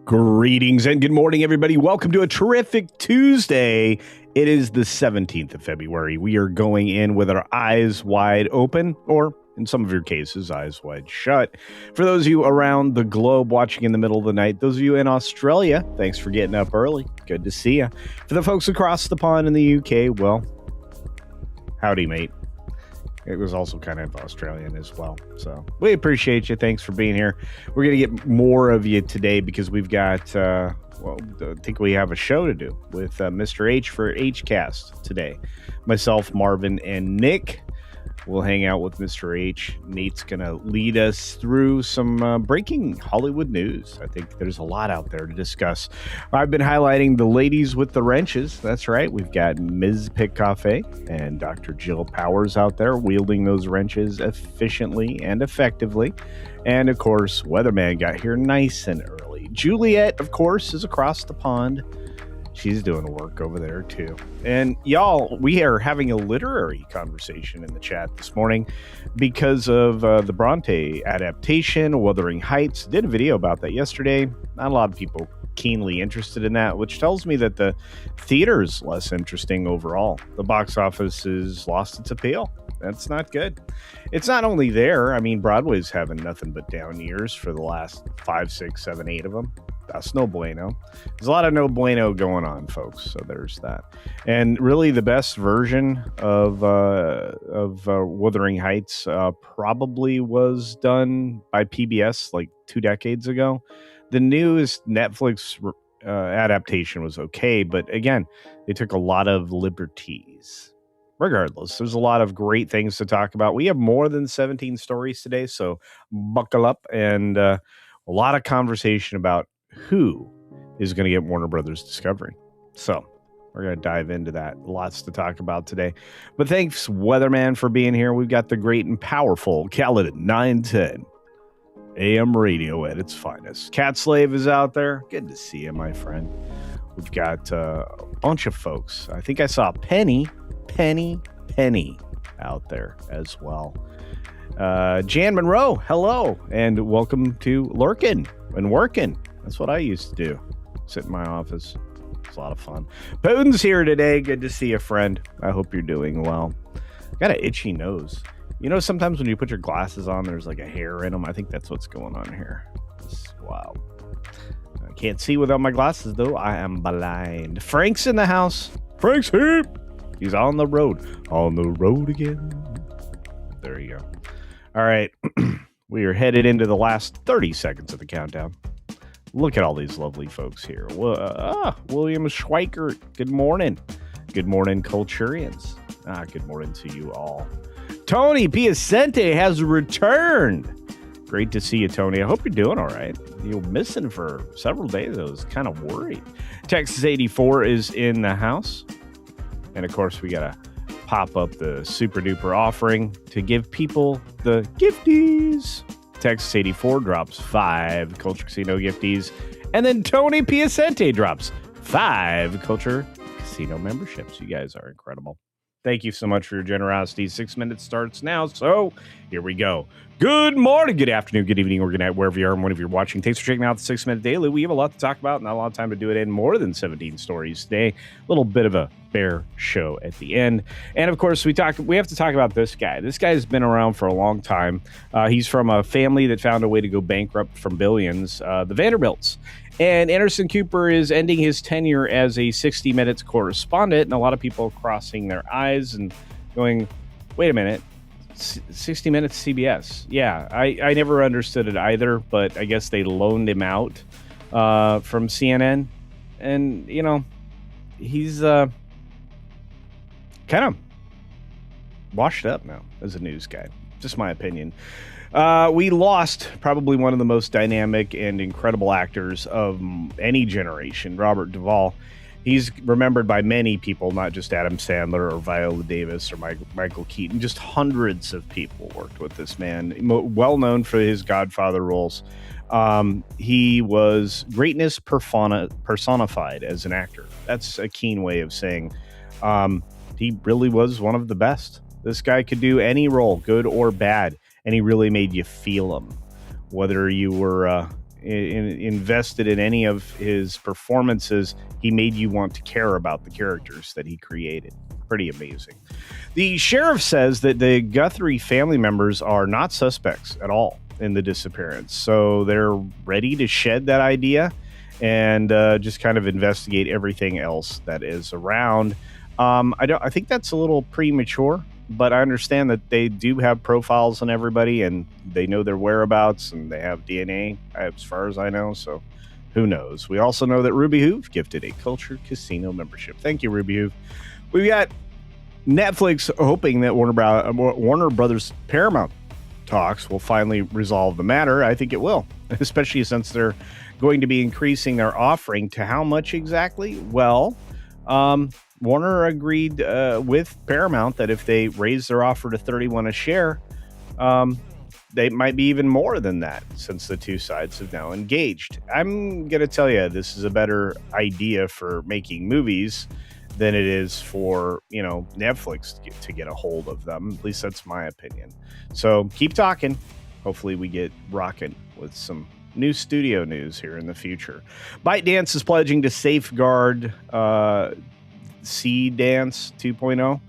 Greetings and good morning, everybody. Welcome to a terrific Tuesday. It is the 17th of February. We are going in with our eyes wide open, or in some of your cases, eyes wide shut. For those of you around the globe watching in the middle of the night, those of you in Australia, thanks for getting up early. Good to see you. For the folks across the pond in the UK, well, howdy, mate. It was also kind of Australian as well. So we appreciate you. Thanks for being here. We're going to get more of you today because we've got, I think we have a show to do with Mr. H for HCast today. Myself, Marvin, and Nick will hang out with Mr. H. Nate's going to lead us through some breaking Hollywood news. I think there's a lot out there to discuss. I've been highlighting the ladies with the wrenches. That's right. We've got Ms. Pick Cafe and Dr. Jill Powers out there wielding those wrenches efficiently and effectively. And, of course, Weatherman got here nice and early. Juliet, of course, is across the pond. She's doing work over there, too. And y'all, we are having a literary conversation in the chat this morning because of the Bronte adaptation, Wuthering Heights. Did a video about that yesterday. Not a lot of people keenly interested in that, which tells me that the theater is less interesting overall. The box office has lost its appeal. That's not good. It's not only there. I mean, Broadway's having nothing but down years for the last 5, 6, 7, 8 of them. That's no bueno. There's a lot of no bueno going on, folks. So there's that. And really, the best version of Wuthering Heights probably was done by PBS like 2 decades ago. The newest Netflix adaptation was okay, but again, they took a lot of liberties. Regardless, there's a lot of great things to talk about. We have more than 17 stories today, so buckle up, and a lot of conversation about who is going to get Warner Brothers Discovery. So we're going to dive into that. Lots to talk about today. But thanks, Weatherman, for being here. We've got the great and powerful Caledon 910 AM radio at its finest. Cat Slave is out there. Good to see you, my friend. We've got a bunch of folks. I think I saw Penny out there as well. Jan Monroe, hello, and welcome to Lurkin' and Workin'. That's what I used to do. Sit in my office. It's a lot of fun. Putin's here today. Good to see you, friend. I hope you're doing well. Got an itchy nose. You know, sometimes when you put your glasses on, there's like a hair in them. I think that's what's going on here. Wow. I can't see without my glasses, though. I am blind. Frank's in the house. Frank's here. He's on the road. On the road again. There you go. All right. We are headed into the last 30 seconds of the countdown. Look at all these lovely folks here. William Schweikert, good morning. Good morning, Culturians. Good morning to you all. Tony Piacente has returned. Great to see you, Tony. I hope you're doing all right. You were missing for several days. I was kind of worried. Texas 84 is in the house. And, of course, we got to pop up the super duper offering to give people the gifties. Texas 84 drops 5 Culture Casino gifties. And then Tony Piacente drops 5 Culture Casino memberships. You guys are incredible. Thank you so much for your generosity. 6 minutes starts now. So here we go. Good morning, good afternoon, good evening, or good night, wherever you are and whenever you're watching. Thanks for checking out the 6 Minute Daily. We have a lot to talk about, not a lot of time to do it in. More than 17 stories today. A little bit of a bear show at the end. And of course, we have to talk about this guy. This guy's been around for a long time. He's from a family that found a way to go bankrupt from billions, the Vanderbilts. And Anderson Cooper is ending his tenure as a 60 Minutes correspondent, and a lot of people crossing their eyes and going, wait a minute, 60 Minutes CBS. Yeah, I never understood it either, but I guess they loaned him out from CNN. And, you know, he's kind of washed up now as a news guy. Just my opinion. We lost probably one of the most dynamic and incredible actors of any generation, Robert Duvall. He's remembered by many people, not just Adam Sandler or Viola Davis or Michael Keaton. Just hundreds of people worked with this man, well known for his Godfather roles. He was greatness personified as an actor. That's a keen way of saying he really was one of the best. This guy could do any role, good or bad, and he really made you feel him. Whether you were invested in any of his performances, he made you want to care about the characters that he created. Pretty amazing. The sheriff says that the Guthrie family members are not suspects at all in the disappearance, so they're ready to shed that idea and just kind of investigate everything else that is around. I think that's a little premature, but I understand that they do have profiles on everybody and they know their whereabouts and they have DNA as far as I know. So who knows? We also know that Ruby Hoove gifted a Culture Casino membership. Thank you, Ruby Hoove. We've got Netflix hoping that Warner Brothers Paramount talks will finally resolve the matter. I think it will, especially since they're going to be increasing their offering to how much exactly? Well, Warner agreed with Paramount that if they raise their offer to $31 a share, they might be even more than that since the two sides have now engaged. I'm going to tell you, this is a better idea for making movies than it is for, Netflix to get a hold of them. At least that's my opinion. So keep talking. Hopefully we get rocking with some new studio news here in the future. ByteDance is pledging to safeguard Seed Dance 2.0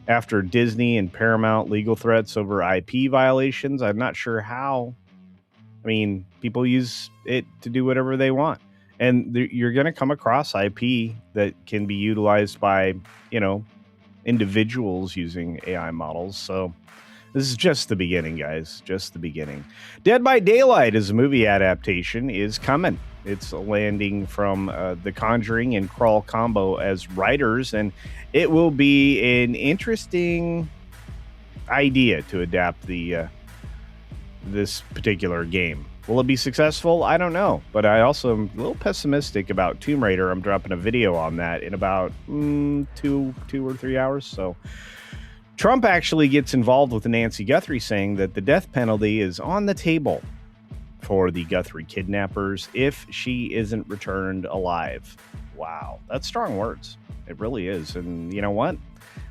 after Disney and Paramount legal threats over IP violations. I'm not sure how. I mean, people use it to do whatever they want. And you're going to come across IP that can be utilized by, individuals using AI models. So this is just the beginning, guys. Just the beginning. Dead by Daylight is a movie adaptation is coming. It's landing from The Conjuring and Crawl Combo as writers, and it will be an interesting idea to adapt this particular game. Will it be successful? I don't know, but I also am a little pessimistic about Tomb Raider. I'm dropping a video on that in about 2 or 3 hours. So Trump actually gets involved with Nancy Guthrie, saying that the death penalty is on the table for the Guthrie kidnappers if she isn't returned alive. Wow, that's strong words. It really is. And you know what?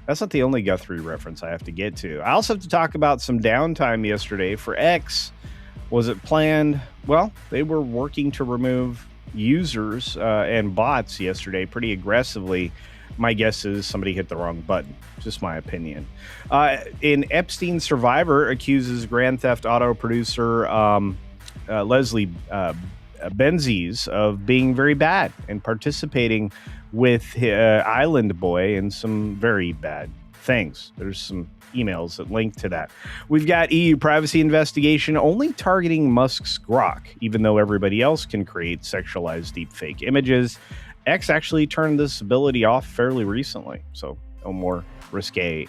That's not the only Guthrie reference I have to get to. I also have to talk about some downtime yesterday for X. Was it planned? Well, they were working to remove users and bots yesterday pretty aggressively. My guess is somebody hit the wrong button. Just my opinion. An Epstein survivor accuses Grand Theft Auto producer Leslie Benzies of being very bad and participating with Island Boy in some very bad things. There's some emails that link to that. We've got EU privacy investigation only targeting Musk's Grok, even though everybody else can create sexualized deepfake images. X actually turned this ability off fairly recently, so no more risque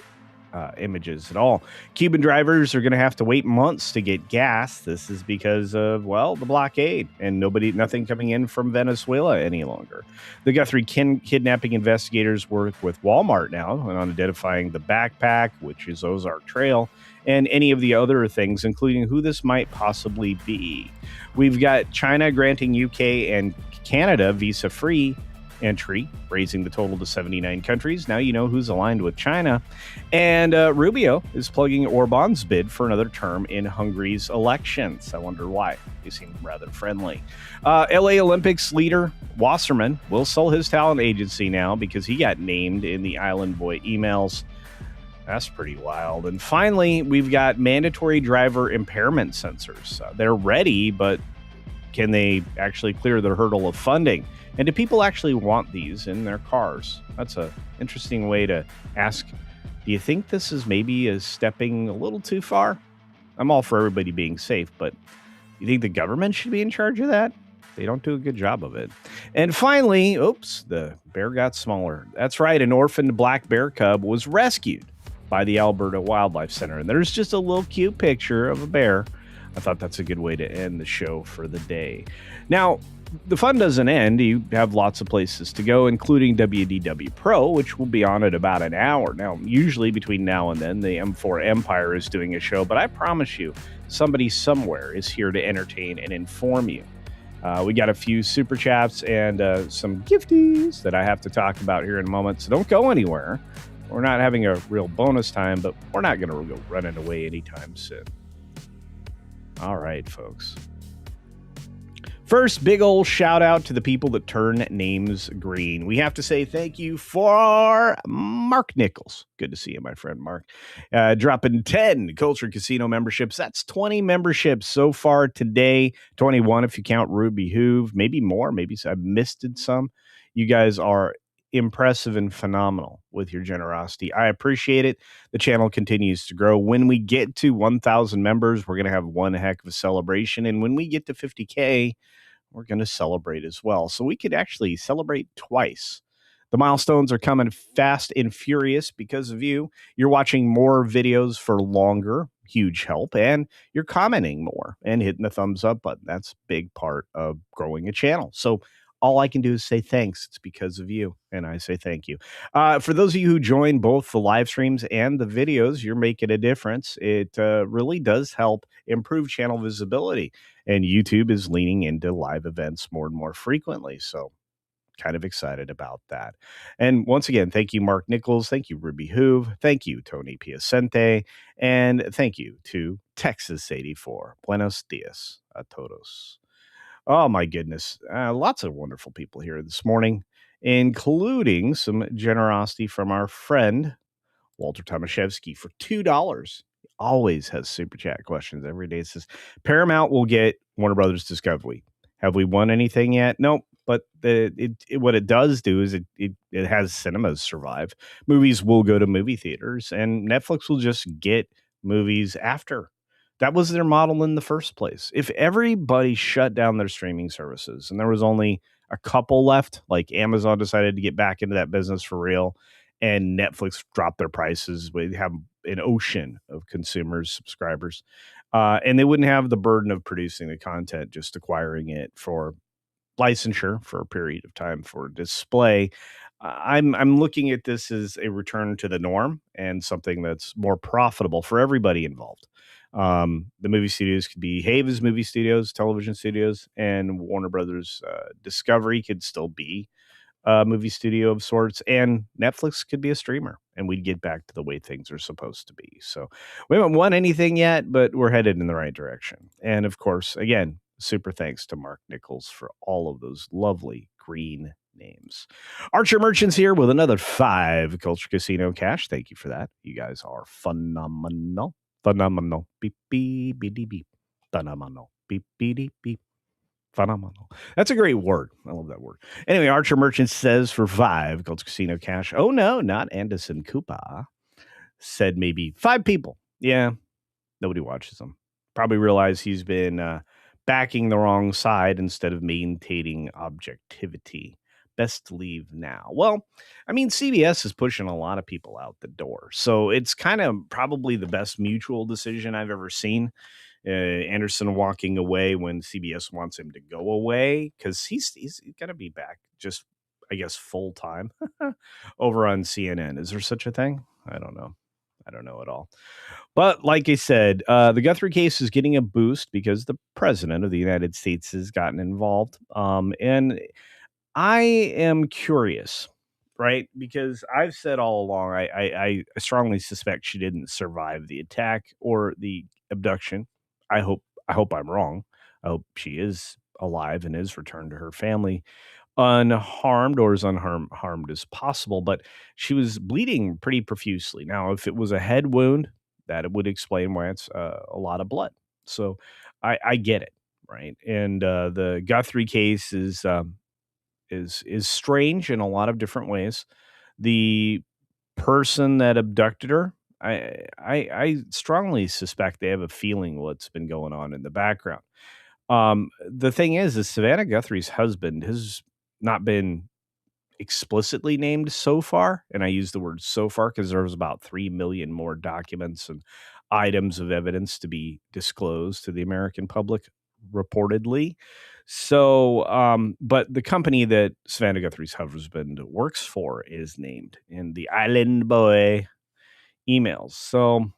images at all. Cuban drivers are going to have to wait months to get gas. This is because of, the blockade and nothing coming in from Venezuela any longer. The Guthrie kidnapping investigators work with Walmart now on identifying the backpack, which is Ozark Trail, and any of the other things, including who this might possibly be. We've got China granting UK and Canada visa-free entry, raising the total to 79 countries. Now you know who's aligned with China. And Rubio is plugging Orban's bid for another term in Hungary's elections. I wonder why. They seem rather friendly. LA Olympics leader Wasserman will sell his talent agency now because he got named in the Island Boy emails. That's pretty wild. And finally, we've got mandatory driver impairment sensors. They're ready, but can they actually clear the hurdle of funding? And do people actually want these in their cars? That's an interesting way to ask. Do you think this is maybe stepping a little too far? I'm all for everybody being safe, but you think the government should be in charge of that? They don't do a good job of it. And finally, the bear got smaller. That's right, an orphaned black bear cub was rescued by the Alberta Wildlife Center. And there's just a little cute picture of a bear. I thought that's a good way to end the show for the day. Now, the fun doesn't end. You have lots of places to go, including WDW Pro, which will be on at about an hour. Now, usually between now and then, the M4 Empire is doing a show, but I promise you, somebody somewhere is here to entertain and inform you. We got a few super chats and some gifties that I have to talk about here in a moment, so don't go anywhere. We're not having a real bonus time, but we're not going to go running away anytime soon. All right, folks. First, big old shout out to the people that turn names green. We have to say thank you for Mark Nichols. Good to see you, my friend Mark. Dropping 10 Culture Casino memberships. That's 20 memberships so far today. 21 if you count Ruby Hoove. Maybe more. Maybe I missed some. You guys are impressive and phenomenal with your generosity. I appreciate it. The channel continues to grow. When we get to 1,000 members, we're going to have one heck of a celebration. And when we get to 50K, we're going to celebrate as well. So we could actually celebrate twice. The milestones are coming fast and furious because of you. You're watching more videos for longer, huge help, and you're commenting more and hitting the thumbs up button. That's a big part of growing a channel. So all I can do is say thanks. It's because of you, and I say thank you. For those of you who join both the live streams and the videos, you're making a difference. It really does help improve channel visibility, and YouTube is leaning into live events more and more frequently. So kind of excited about that. And once again, thank you, Mark Nichols. Thank you, Ruby Hoove. Thank you, Tony Piacente. And thank you to Texas 84. Buenos dias a todos. Oh, my goodness. Lots of wonderful people here this morning, including some generosity from our friend, Walter Tomaszewski, for $2. Always has super chat questions every day. It says, Paramount will get Warner Brothers Discovery. Have we won anything yet? Nope. But what it does do is it has cinemas survive. Movies will go to movie theaters, and Netflix will just get movies after. That was their model in the first place. If everybody shut down their streaming services and there was only a couple left, like Amazon decided to get back into that business for real, and Netflix dropped their prices, we'd have an ocean of consumers, subscribers, and they wouldn't have the burden of producing the content, just acquiring it for licensure for a period of time for display. I'm looking at this as a return to the norm and something that's more profitable for everybody involved. The movie studios could behave as movie studios, television studios, and Warner Brothers Discovery could still be a movie studio of sorts, and Netflix could be a streamer, and we'd get back to the way things are supposed to be. So we haven't won anything yet, but we're headed in the right direction. And of course, again, super thanks to Mark Nichols for all of those lovely green names. Archer Merchants here with another 5 Culture Casino cash. Thank you for that. You guys are phenomenal. Phenomenal. Beep, beep, beep, beep, beep. Phenomenal. Beep, beep, beep, beep. Phenomenal. That's a great word. I love that word. Anyway, Archer Merchant says for 5 Culture Casino cash. Oh, no, not Anderson Cooper. Said maybe 5 people. Yeah, nobody watches them. Probably realize he's been backing the wrong side instead of maintaining objectivity. Best to leave now. Well, I mean, CBS is pushing a lot of people out the door. So it's kind of probably the best mutual decision I've ever seen. Anderson walking away when CBS wants him to go away, because he's going to be back just, I guess, full time over on CNN. Is there such a thing? I don't know. I don't know at all. But like I said, the Guthrie case is getting a boost because the president of the United States has gotten involved. And I am curious, right? Because I've said all along, I strongly suspect she didn't survive the attack or the abduction. I hope I'm wrong. I hope she is alive and is returned to her family unharmed, or as unharmed as possible. But she was bleeding pretty profusely. Now, if it was a head wound, that would explain why it's a lot of blood. So I get it, right? And the Guthrie case is strange in a lot of different ways. The person that abducted her, I strongly suspect they have a feeling what's been going on in the background. The thing is Savannah Guthrie's husband has not been explicitly named so far, and I use the word so far because there was about 3 million more documents and items of evidence to be disclosed to the American public, reportedly. So, but the company that Savannah Guthrie's husband works for is named in the Island Boy emails. So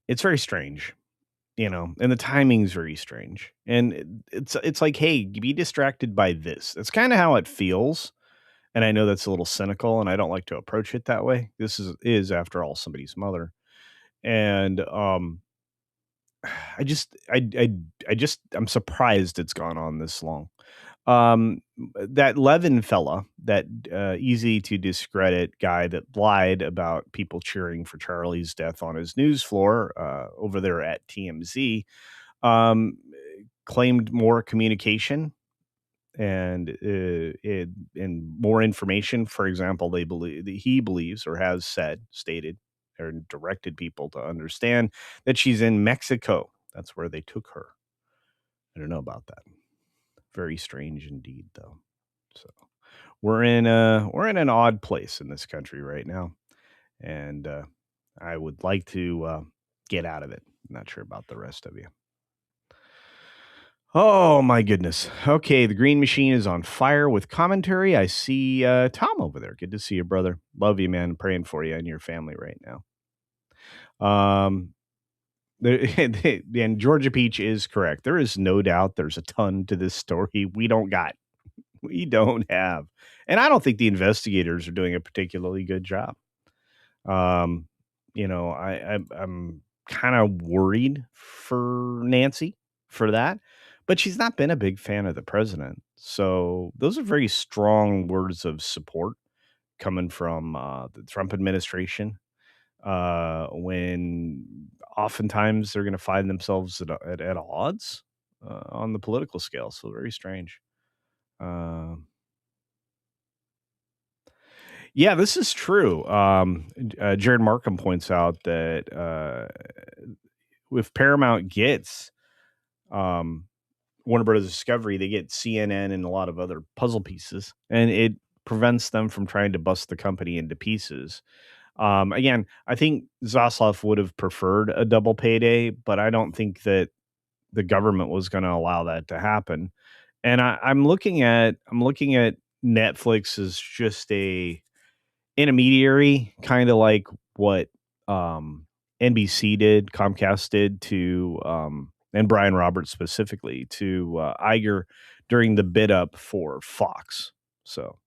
it's very strange, and the timing's very strange. And it's like, hey, be distracted by this. That's kind of how it feels. And I know that's a little cynical, and I don't like to approach it that way. This is after all somebody's mother. And I'm surprised it's gone on this long. That Levin fella, that easy to discredit guy that lied about people cheering for Charlie's death on his news floor over there at TMZ, um, claimed more communication and more information. For example, he believes or has stated, or directed people to understand that she's in Mexico. That's where they took her. I don't know about that. Very strange indeed, though. So we're in an odd place in this country right now, and I would like to get out of it. Not sure about the rest of you. Oh my goodness. Okay, the green machine is on fire with commentary. I see Tom over there. Good to see you, brother. Love you, man. Praying for you and your family right now. And Georgia Peach is correct. There is no doubt there's a ton to this story we don't have. And I don't think the investigators are doing a particularly good job. Um, I'm kind of worried for Nancy for that, but she's not been a big fan of the president. So those are very strong words of support coming from the Trump administration. When oftentimes they're going to find themselves at odds on the political scale. So very strange. Yeah, this is true. Jared Markham points out that if Paramount gets Warner Brothers Discovery, they get CNN and a lot of other puzzle pieces, and it prevents them from trying to bust the company into pieces. Again, I think Zaslav would have preferred a double payday, but I don't think that the government was going to allow that to happen. And I'm looking at Netflix as just a intermediary, kind of like what NBC did, Comcast did to, and Brian Roberts specifically to Iger during the bid up for Fox. So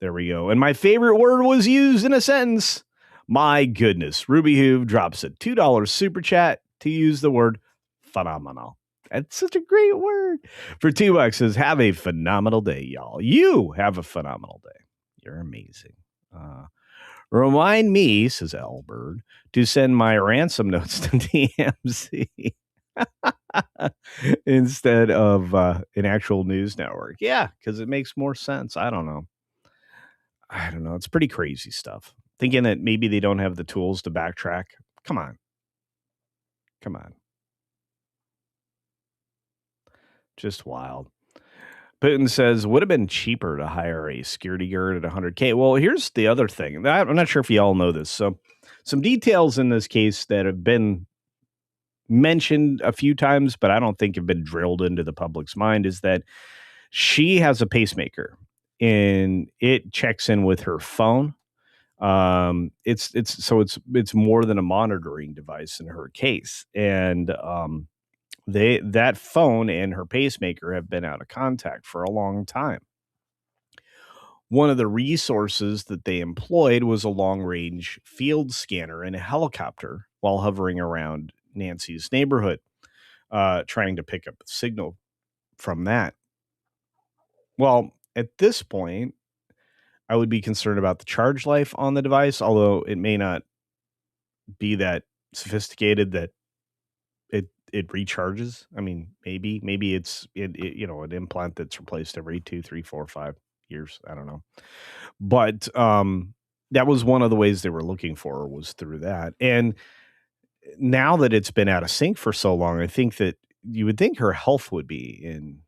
there we go. And my favorite word was used in a sentence. My goodness. Ruby Hoove drops a $2 super chat to use the word phenomenal. That's such a great word. For $2 says, have a phenomenal day, y'all. You have a phenomenal day. You're amazing. Remind me, says Albert, to send my ransom notes to DMC instead of an actual news network. Yeah, because it makes more sense. I don't know. It's pretty crazy stuff. Thinking that maybe they don't have the tools to backtrack. Come on. Just wild. Putin says, would have been cheaper to hire a security guard at $100K. Well, here's the other thing. I'm not sure if you all know this. So some details in this case that have been mentioned a few times, but I don't think have been drilled into the public's mind is that she has a pacemaker and it checks in with her phone. It's more than a monitoring device in her case. And that phone and her pacemaker have been out of contact for a long time. One of the resources that they employed was a long-range field scanner in a helicopter while hovering around Nancy's neighborhood, trying to pick up a signal from that. Well, at this point, I would be concerned about the charge life on the device, although it may not be that sophisticated that it recharges. I mean, maybe it's an implant that's replaced every 2, 3, 4, 5 years. I don't know, but that was one of the ways they were looking for was through that. And now that it's been out of sync for so long, I think that you would think her health would be in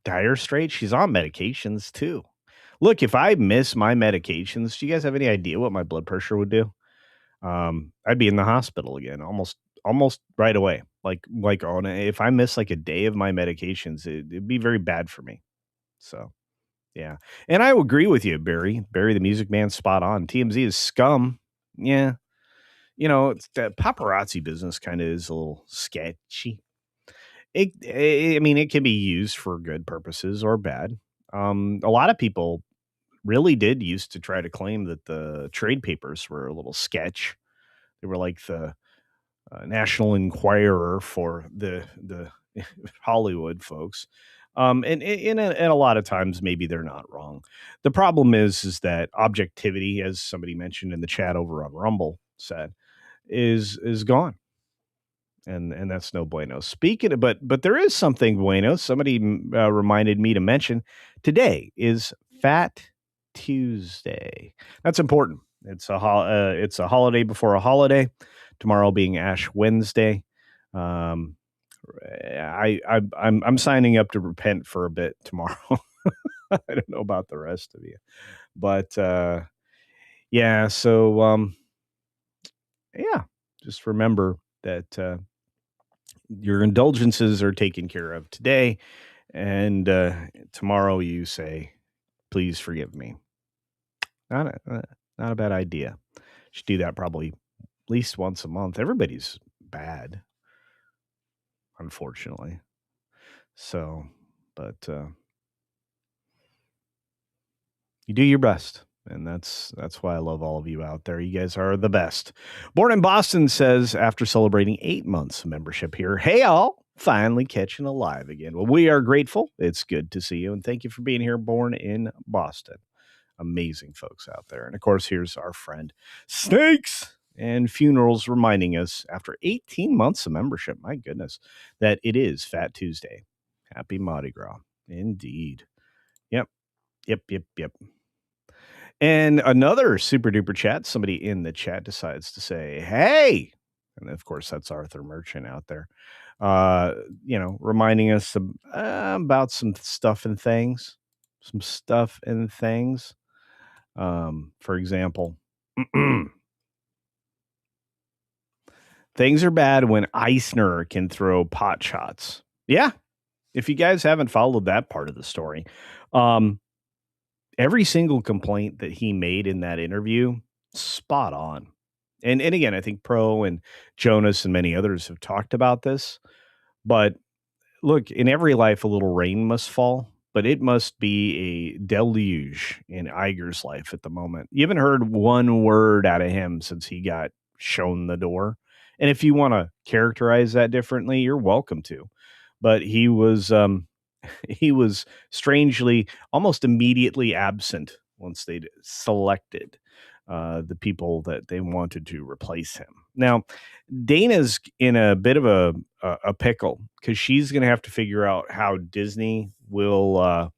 dire straits. She's on medications too. Look, if I miss my medications, do you guys have any idea what my blood pressure would do? I'd be in the hospital again almost right away. If I miss like a day of my medications, it'd be very bad for me. So, yeah. And I agree with you, Barry. Barry, the music man, spot on. TMZ is scum. Yeah. It's that paparazzi business kind of is a little sketchy. It can be used for good purposes or bad. A lot of people really did used to try to claim that the trade papers were a little sketch. They were like the National Enquirer for the Hollywood folks. And a lot of times maybe they're not wrong. The problem is that objectivity, as somebody mentioned in the chat over on Rumble said, is gone. And that's no bueno. Speaking of, but there is something bueno. Somebody reminded me to mention today is Fat Tuesday. That's important. It's a holiday before a holiday. Tomorrow being Ash Wednesday. Um, I'm signing up to repent for a bit tomorrow. I don't know about the rest of you, but yeah. So yeah, just remember that your indulgences are taken care of today, and tomorrow you say, "Please forgive me." Not a bad idea. Should do that probably at least once a month. Everybody's bad, unfortunately. So, but you do your best. And that's why I love all of you out there. You guys are the best. Born in Boston says, after celebrating 8 months of membership here, hey, all, finally catching alive again. Well, we are grateful. It's good to see you. And thank you for being here, Born in Boston. Amazing folks out there. And of course, here's our friend Snakes and Funerals reminding us after 18 months of membership, my goodness, that it is Fat Tuesday. Happy Mardi Gras. Indeed. Yep. And another super duper chat, somebody in the chat decides to say, hey, and of course that's Arthur Merchant out there, reminding us about some stuff and things, for example, things are bad when Eisner can throw pot shots. Yeah. If you guys haven't followed that part of the story, every single complaint that he made in that interview, spot on. And again, I think Pro and Jonas and many others have talked about this. But look, in every life, a little rain must fall. But it must be a deluge in Iger's life at the moment. You haven't heard one word out of him since he got shown the door. And if you want to characterize that differently, you're welcome to. But he was strangely almost immediately absent once they'd selected the people that they wanted to replace him. Now, Dana's in a bit of a pickle because she's going to have to figure out how Disney will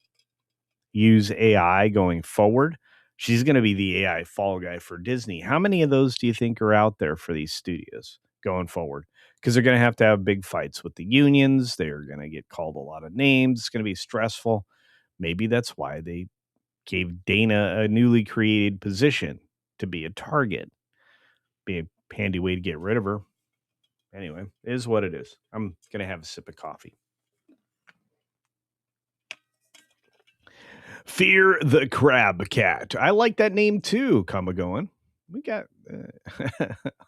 use AI going forward. She's going to be the AI fall guy for Disney. How many of those do you think are out there for these studios going forward? Because they're going to have big fights with the unions. They're going to get called a lot of names. It's going to be stressful. Maybe that's why they gave Dana a newly created position to be a target. Be a handy way to get rid of her. Anyway, it is what it is. I'm going to have a sip of coffee. Fear the Crab Cat. I like that name too, Kamagoan. We got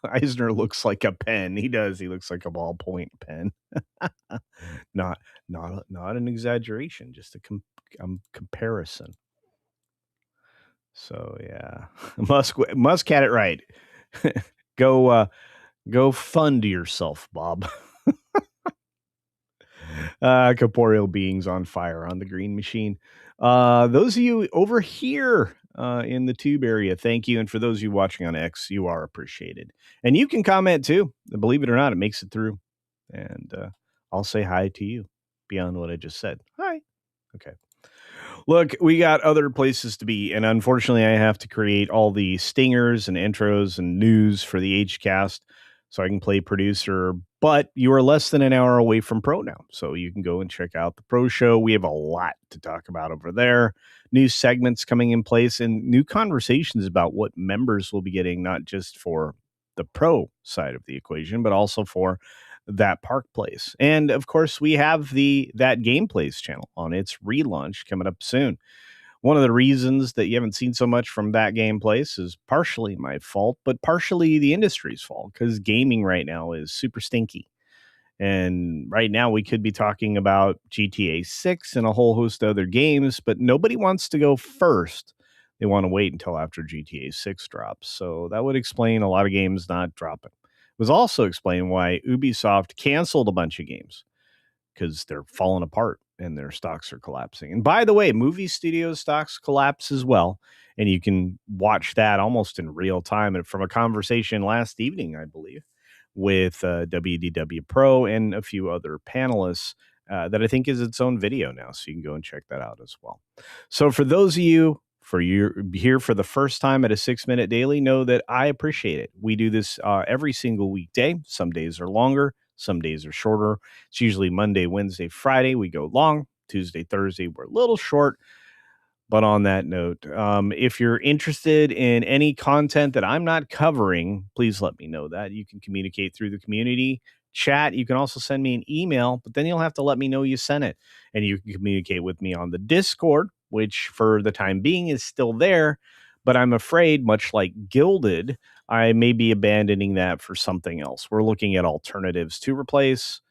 Eisner looks like a pen. He does. He looks like a ballpoint pen. not an exaggeration, just a comparison. So yeah, Musk had it right. Go fund yourself, Bob. Corporeal beings on fire on the green machine. Those of you over here in the tube area, thank you. And for those of you watching on X, you are appreciated. And you can comment too. Believe it or not, it makes it through. And I'll say hi to you beyond what I just said. Hi. Okay. Look, we got other places to be. And unfortunately, I have to create all the stingers and intros and news for the HCast so I can play producer. But you are less than an hour away from Pro now. So you can go and check out the Pro show. We have a lot to talk about over there. New segments coming in place and new conversations about what members will be getting, not just for the Pro side of the equation, but also for that Park Place. And of course, we have that Gameplays channel on its relaunch coming up soon. One of the reasons that you haven't seen so much from that Gameplays is partially my fault, but partially the industry's fault, because gaming right now is super stinky. And right now we could be talking about GTA 6 and a whole host of other games, but nobody wants to go first. They want to wait until after GTA 6 drops. So that would explain a lot of games not dropping. was also explaining why Ubisoft canceled a bunch of games because they're falling apart and their stocks are collapsing. And by the way, movie studio stocks collapse as well. And you can watch that almost in real time. And from a conversation last evening, I believe, with WDW Pro and a few other panelists that I think is its own video now. So you can go and check that out as well. So for those of you here for the first time at a 6-minute daily, know that I appreciate it. We do this every single weekday. Some days are longer, some days are shorter. It's usually Monday, Wednesday, Friday. We go long. Tuesday, Thursday, we're a little short. But on that note, if you're interested in any content that I'm not covering, please let me know that. You can communicate through the community chat. You can also send me an email, but then you'll have to let me know you sent it. And you can communicate with me on the Discord, which for the time being is still there. But I'm afraid, much like Gilded, I may be abandoning that for something else. We're looking at alternatives to replace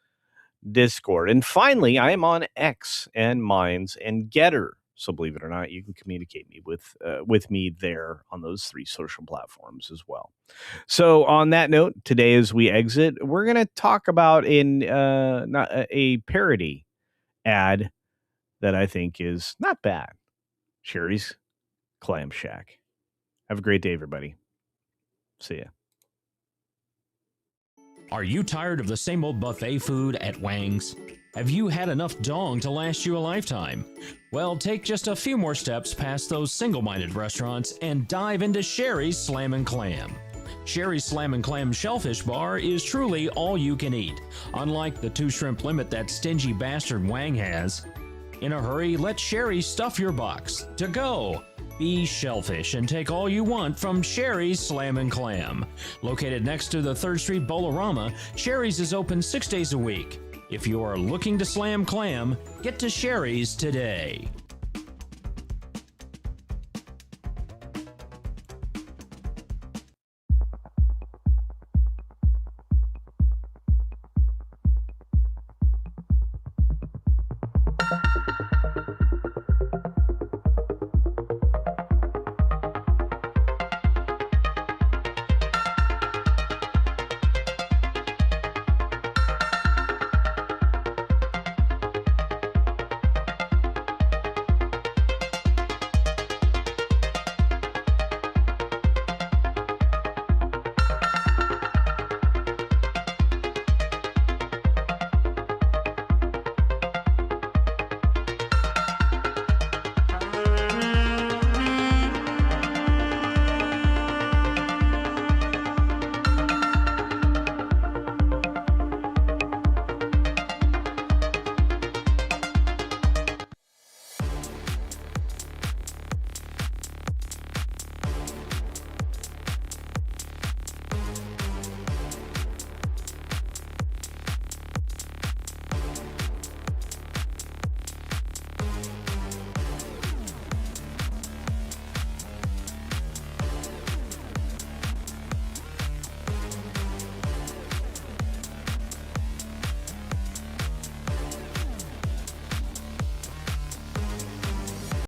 Discord. And finally, I am on X and Minds and Getter. So believe it or not, you can communicate with me there on those 3 social platforms as well. So on that note, today as we exit, we're going to talk about a parody ad that I think is not bad. Sherry's Clam Shack. Have a great day, everybody. See ya. Are you tired of the same old buffet food at Wang's? Have you had enough dong to last you a lifetime? Well, take just a few more steps past those single-minded restaurants and dive into Sherry's Slam & Clam. Sherry's Slam & Clam Shellfish Bar is truly all you can eat, unlike the 2 shrimp limit that stingy bastard Wang has. In a hurry, let Sherry stuff your box. To go! Be shellfish and take all you want from Sherry's Slam & Clam. Located next to the 3rd Street Bolorama, Sherry's is open 6 days a week. If you are looking to slam clam, get to Sherry's today.